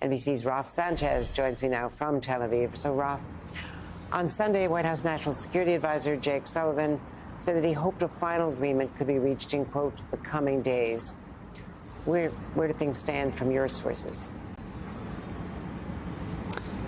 NBC's Ralph Sanchez joins me now from Tel Aviv. So, Ralph, on Sunday, White House National Security Advisor Jake Sullivan said that he hoped a final agreement could be reached in, quote, the coming days. Where do things stand from your sources?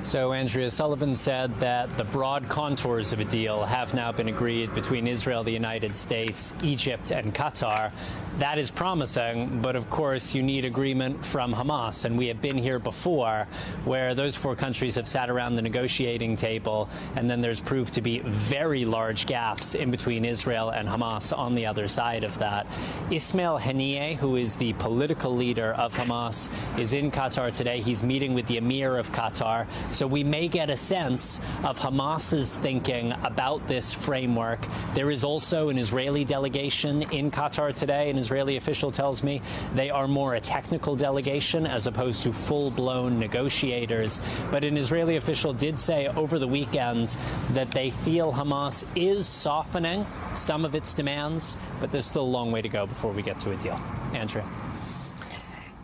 So, Andrea, Sullivan said that the broad contours of a deal have now been agreed between Israel, the United States, Egypt, and Qatar. That is promising, but of course you need agreement from Hamas. And we have been here before where those four countries have sat around the negotiating table, and then there's proved to be very large gaps in between Israel and Hamas on the other side of that. Ismail Haniyeh, who is the political leader of Hamas, is in Qatar today. He's meeting with the Emir of Qatar. So we may get a sense of Hamas's thinking about this framework. There is also an Israeli delegation in Qatar today. An Israeli official tells me they are more a technical delegation as opposed to full-blown negotiators. But an Israeli official did say over the weekend that they feel Hamas is softening some of its demands, but there's still a long way to go before we get to a deal. Andrea.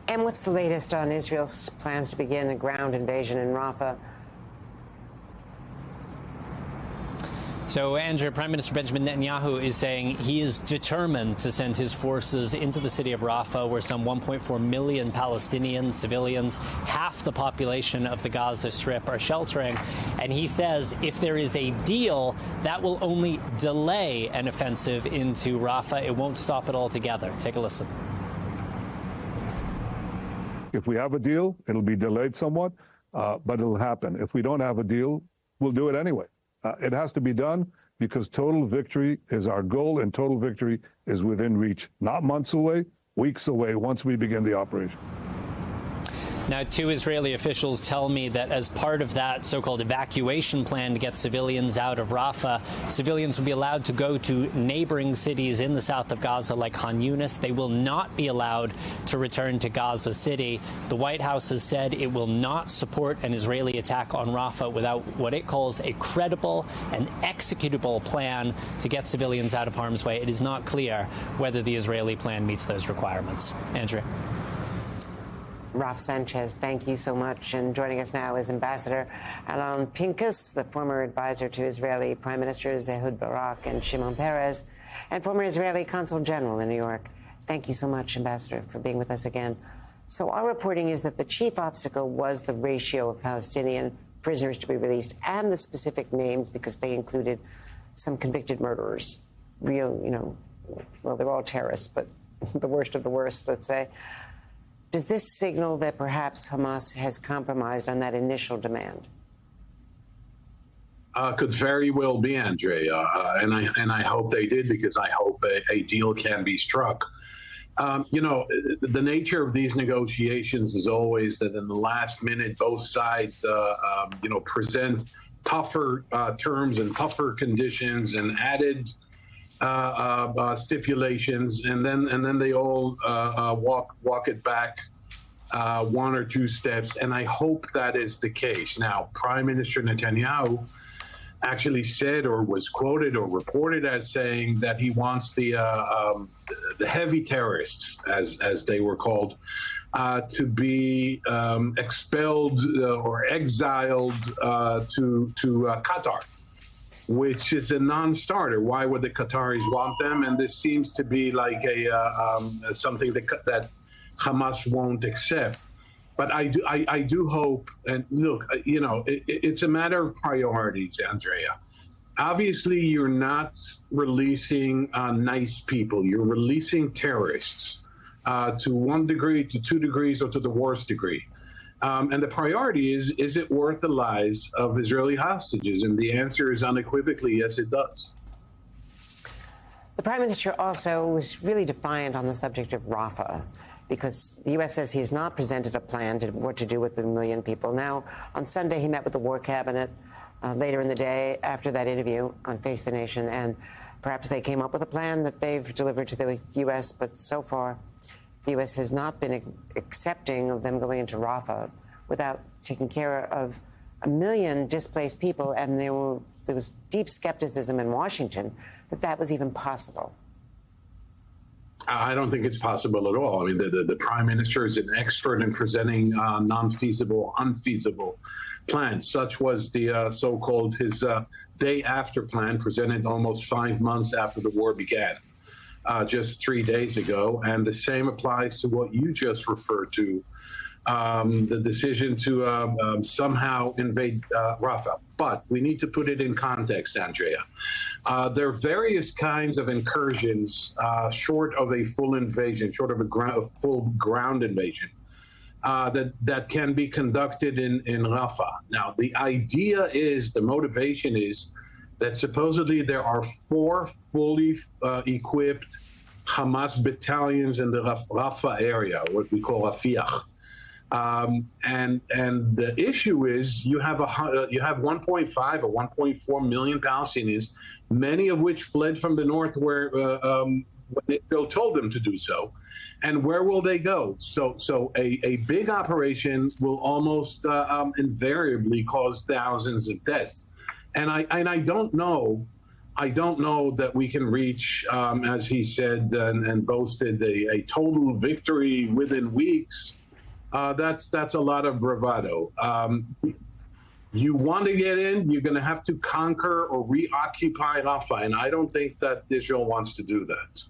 And what's the latest on Israel's plans to begin a ground invasion in Rafah? So, Andrea, Prime Minister Benjamin Netanyahu is saying he is determined to send his forces into the city of Rafah, where some 1.4 million Palestinian civilians, half the population of the Gaza Strip, are sheltering. And he says if there is a deal, that will only delay an offensive into Rafah. It won't stop it altogether. Take a listen. If we have a deal, it'll be delayed somewhat, but it'll happen. If we don't have a deal, we'll do it anyway. It has to be done because total victory is our goal, and total victory is within reach, not months away, weeks away, once we begin the operation. Now, two Israeli officials tell me that as part of that so-called evacuation plan to get civilians out of Rafah, civilians will be allowed to go to neighboring cities in the south of Gaza like Khan Yunis. They will not be allowed to return to Gaza City. The White House has said it will not support an Israeli attack on Rafah without what it calls a credible and executable plan to get civilians out of harm's way. It is not clear whether the Israeli plan meets those requirements. Andrea. Ralph Sanchez, thank you so much. And joining us now is Ambassador Alon Pincus, the former advisor to Israeli Prime Ministers Ehud Barak and Shimon Peres, and former Israeli Consul General in New York. Thank you so much, Ambassador, for being with us again. So our reporting is that the chief obstacle was the ratio of Palestinian prisoners to be released and the specific names, because they included some convicted murderers. Real, well, they're all terrorists, but the worst of the worst, let's say. Does this signal that perhaps Hamas has compromised on that initial demand? Could very well be, Andrea, and I hope they did, because I hope a deal can be struck. The nature of these negotiations is always that in the last minute, both sides, present tougher terms and tougher conditions and added stipulations, and then they all walk it back one or two steps, and I hope that is the case. Now, Prime Minister Netanyahu actually said, or was quoted or reported as saying, that he wants the heavy terrorists, as they were called, to be expelled or exiled to Qatar, which is a non-starter. Why would the Qataris want them? And this seems to be like something that Hamas won't accept. But I do hope, and look, it's a matter of priorities, Andrea. Obviously, you're not releasing nice people. You're releasing terrorists to 1 degree, to 2 degrees, or to the worst degree. And the priority is it worth the lives of Israeli hostages? And the answer is unequivocally, yes, it does. The Prime Minister also was really defiant on the subject of Rafah, because the U.S. says he has not presented a plan to what to do with the 1 million people. Now, on Sunday, he met with the War Cabinet later in the day after that interview on Face the Nation, and perhaps they came up with a plan that they've delivered to the U.S., but so far, the U.S. has not been accepting of them going into Rafah without taking care of 1 million displaced people, and there was deep skepticism in Washington that was even possible. I don't think it's possible at all. I mean, the prime minister is an expert in presenting non-feasible, unfeasible plans. Such was the so-called his day after plan presented almost 5 months after the war began, just 3 days ago. And the same applies to what you just referred to, the decision to somehow invade Rafah. But we need to put it in context, Andrea. There are various kinds of incursions short of a full invasion, short of a full ground invasion, that can be conducted in Rafah. Now, the idea is, the motivation is that supposedly there are 4 fully equipped Hamas battalions in the Rafah area, what we call Rafiah. And the issue is you have 1.5 or 1.4 million Palestinians, many of which fled from the north where when Israel told them to do so. And where will they go? So a big operation will almost invariably cause thousands of deaths. And I don't know that we can reach, as he said and boasted, a total victory within weeks. That's a lot of bravado. You want to get in, you're going to have to conquer or reoccupy Rafah, and I don't think that Israel wants to do that.